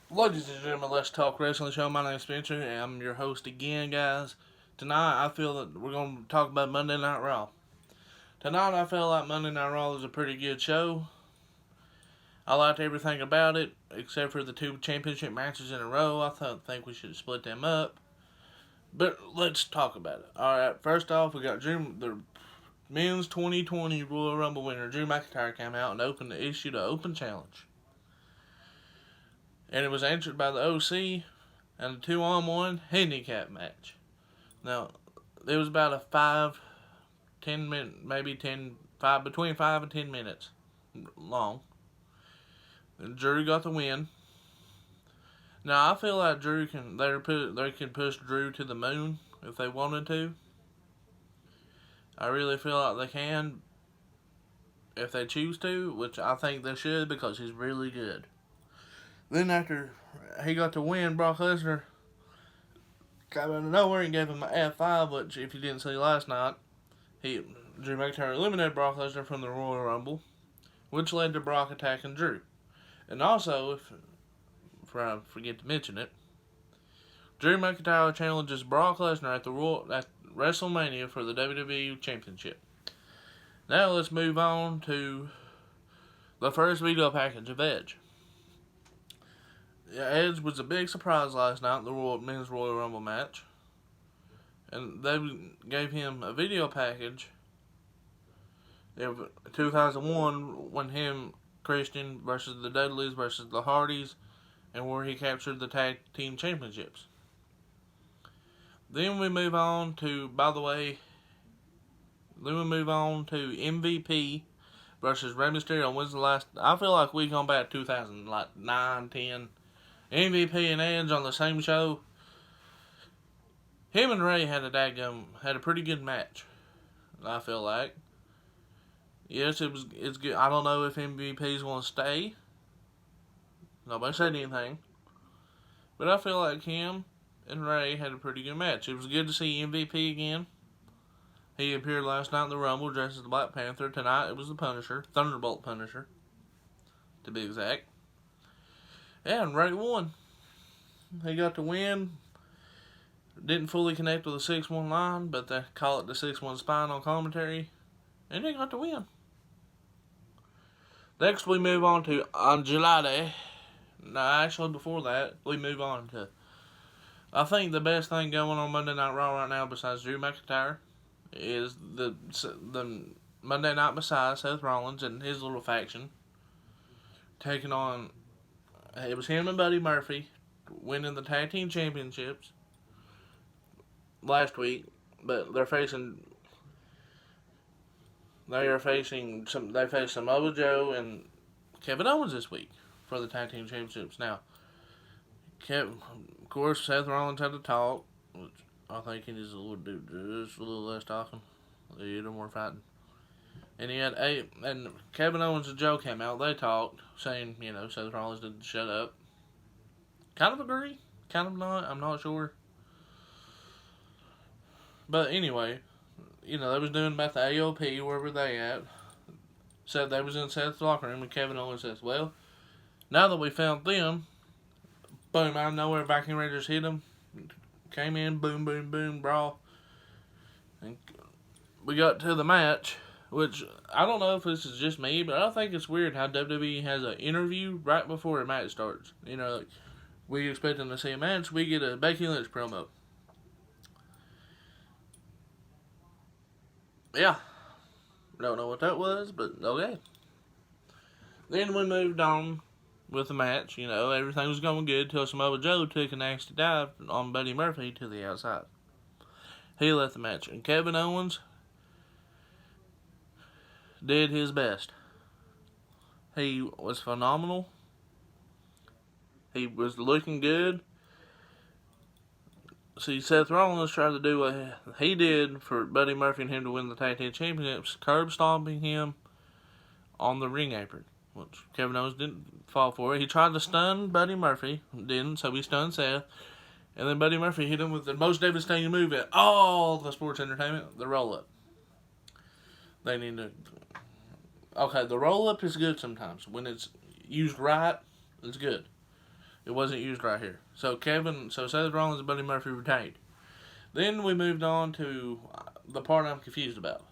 Ladies and gentlemen, let's talk wrestling show. My name is Spencer, and I'm your host again, guys. Tonight, I feel that we're going to talk about Monday Night Raw. Tonight, I feel like Monday Night Raw is a pretty good show. I liked everything about it, except for the two championship matches in a row. Think we should split them up. But let's talk about it. All right, first off, we got the men's 2020 Royal Rumble winner, Drew McIntyre, came out and issued an open challenge. And it was answered by the OC and a 2-on-1 handicap match. Now, it was about a 5-10 minute, maybe 5, between 5 and 10 minutes long. And Drew got the win. Now, I feel like they can push Drew to the moon if they wanted to. I really feel like they can if they choose to, which I think they should because he's really good. Then after he got the win, Brock Lesnar came out of nowhere and gave him an F5, which if you didn't see last night, Drew McIntyre eliminated Brock Lesnar from the Royal Rumble, which led to Brock attacking Drew. And also, if I forget to mention it, Drew McIntyre challenges Brock Lesnar at WrestleMania for the WWE Championship. Now let's move on to the first video package of Edge. Edge was a big surprise last night in the men's Royal Rumble match. And they gave him a video package in 2001 when him, Christian, versus the Dudleys versus the Hardys, and where he captured the tag team championships. Then we move on to, MVP versus Rey Mysterio. When's the last? I feel like we gone back to 2009, 10. MVP and Edge on the same show. Him and Ray had a pretty good match. I feel like. Yes, it's good. I don't know if MVP's going to stay. Nobody said anything. But I feel like him and Ray had a pretty good match. It was good to see MVP again. He appeared last night in the Rumble dressed as the Black Panther. Tonight it was the Punisher. Thunderbolt Punisher, to be exact. Yeah, and Ray won. He got the win. Didn't fully connect with the 6-1 line, but they call it the 6-1 spine on commentary. And he got the win. Next we move on to Andrade. No, actually before that, we move on to, I think the best thing going on Monday Night Raw right now besides Drew McIntyre is the Monday Night Messiah, Seth Rollins, and his little faction taking on, it was him and Buddy Murphy winning the tag team championships last week, but they faced Samoa Joe and Kevin Owens this week for the tag team championships. Now, of course, Seth Rollins had to talk, which I think he needs to do just a little less talking. A little more fighting. And and Kevin Owens and Joe came out. They talked, saying, Seth Rollins didn't shut up. Kind of agree, kind of not. I'm not sure. But anyway, they was doing about the AOP, wherever they at. Said they was in Seth's locker room, and Kevin Owens says, well, now that we found them, boom, out of nowhere, Viking Raiders hit them. Came in, boom, boom, boom, brawl. And we got to the match, which I don't know if this is just me, but I think it's weird how WWE has an interview right before a match starts. Like, we expecting to see a match, we get a Becky Lynch promo. Yeah. Don't know what that was, but okay. Then we moved on with the match. Everything was going good till Samoa Joe took a nasty dive on Buddy Murphy to the outside. He left the match. And Kevin Owens did his best. He was phenomenal. He was looking good. See, Seth Rollins tried to do what he did for Buddy Murphy and him to win the tag team championships, curb stomping him on the ring apron, which Kevin Owens didn't fall for it. He tried to stun Buddy Murphy, didn't, so he stunned Seth. And then Buddy Murphy hit him with the most devastating move at all the sports entertainment, the roll-up. They need to... Okay, the roll-up is good sometimes. When it's used right, it's good. It wasn't used right here. So Seth Rollins and Buddy Murphy retained. Then we moved on to the part I'm confused about.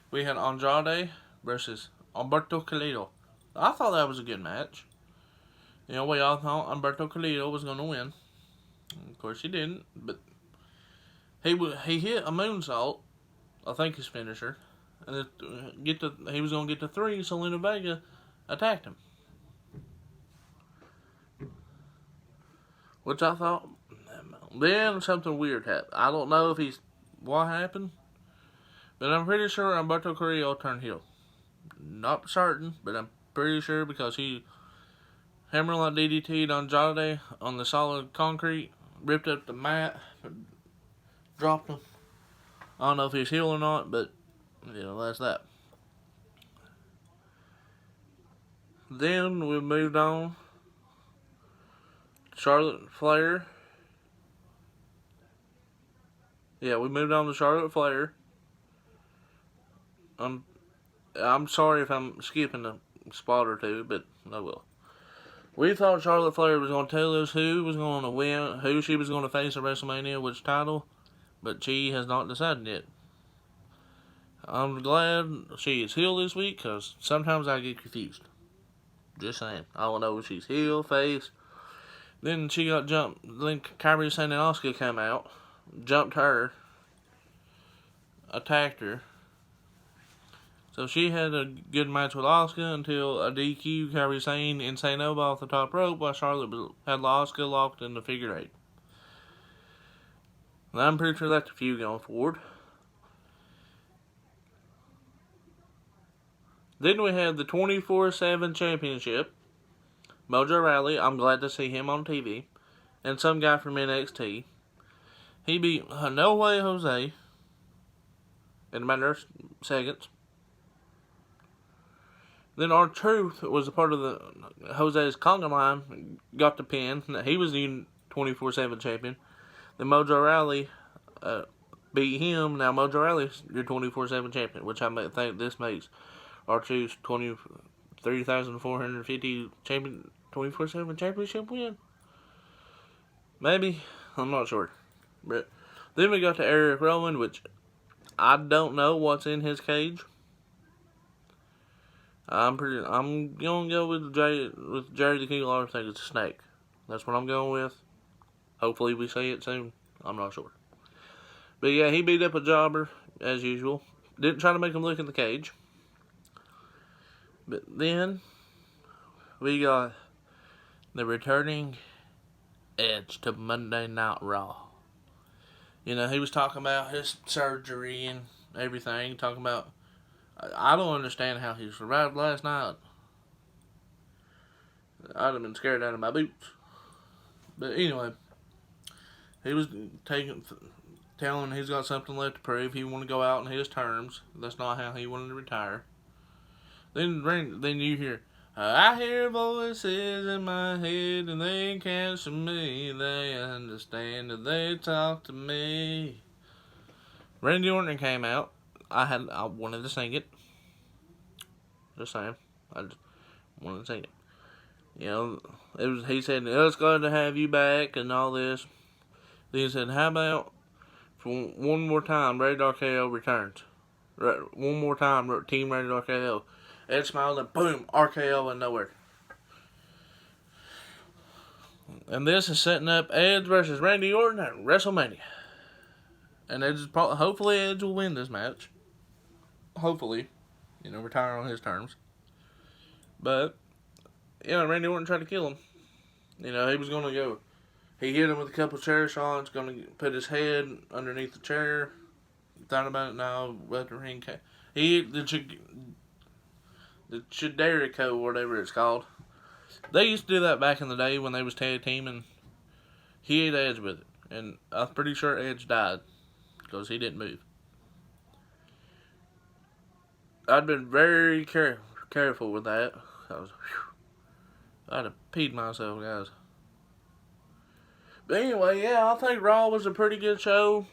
We had Andrade versus Humberto Carrillo. I thought that was a good match. We all thought Humberto Carrillo was going to win. Of course, he didn't, but he hit a moonsault, I think his finisher, and he was going to get the 3. Zelina Vega attacked him, which I thought. Then something weird happened. I don't know if what happened, but I'm pretty sure Humberto Carrillo turned heel. Not certain, but I'm pretty sure because he hammerlock DDT'd Andrade on the solid concrete, ripped up the mat, dropped him. I don't know if he's heel or not, but that's that. Then we moved on. Charlotte Flair. Yeah, we moved on to Charlotte Flair. I'm sorry if I'm skipping a spot or two, but I will. We thought Charlotte Flair was going to tell us who was going to win, who she was going to face at WrestleMania, which title, but she has not decided yet. I'm glad she is heel this week, because sometimes I get confused. Just saying. I don't know if she's heel, face. Then she got jumped. Then Kairi Sane and Asuka came out, jumped her, attacked her. So she had a good match with Asuka until a DQ Kairi Sane and Sane Nova off the top rope while Charlotte had Asuka locked in the figure 8. And I'm pretty sure that's a few going forward. Then we had the 24/7 championship. Mojo Rawley, I'm glad to see him on TV. And some guy from NXT. He beat No Way Jose in a matter of seconds. Then R-Truth was a part of the Jose's Conga line, got the pin. He was the 24/7 champion. Then Mojo Rawley beat him. Now Mojo Rawley's your 24/7 champion, which I think this makes R-Truth's 23,450 champion 24/7 championship win. Maybe, I'm not sure. But then we got to Eric Rowan, which I don't know what's in his cage. I'm gonna go with Jerry the King Lawler. I think it's a snake. That's what I'm going with. Hopefully we see it soon. I'm not sure. But yeah, he beat up a jobber as usual. Didn't try to make him look in the cage. But then we got the returning Edge to Monday Night Raw. He was talking about his surgery and everything. Talking about, I don't understand how he survived last night. I'd have been scared out of my boots. But anyway, he was telling he's got something left to prove. He wanted to go out on his terms. That's not how he wanted to retire. Then you hear, I hear voices in my head and they can't see me. They understand and they talk to me. Randy Orton came out. I wanted to sing it. Just saying. I just wanted to sing it. He said, it's glad to have you back and all this. Then he said, how about for one more time, Rated RKO returns. One more time, Team Rated RKO. Ed smiled and boom, RKO in nowhere. And this is setting up Edge versus Randy Orton at WrestleMania. And hopefully Edge will win this match. Hopefully. Retire on his terms. But, Randy Orton tried to kill him. He was going to go. He hit him with a couple chair shots, going to put his head underneath the chair. Thought about it now, let the ring came. The Chiderico, whatever it's called. They used to do that back in the day when they was tag teaming. He ate Edge with it. And I'm pretty sure Edge died. Because he didn't move. I'd been very careful with that. I'd have peed myself, guys. But anyway, yeah, I think Raw was a pretty good show.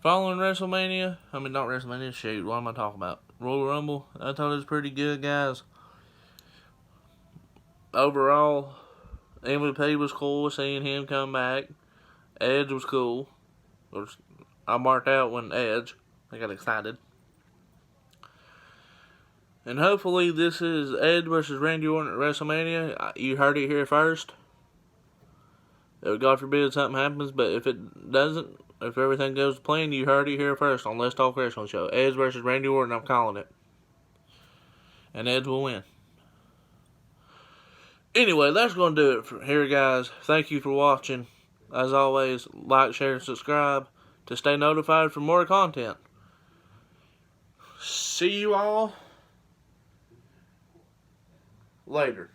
Following WrestleMania. I mean, not WrestleMania, shoot. What am I talking about? Royal Rumble. I thought it was pretty good, guys. Overall, MVP was cool, seeing him come back. Edge was cool. I marked out when Edge. I got excited. And hopefully this is Edge versus Randy Orton at WrestleMania. You heard it here first. God forbid something happens, but if it doesn't, if everything goes to plan, you heard it here first on Let's Talk Wrestling Show. Edge versus Randy Orton, I'm calling it. And Edge will win. Anyway, that's going to do it for here, guys. Thank you for watching. As always, like, share, and subscribe to stay notified for more content. See you all later.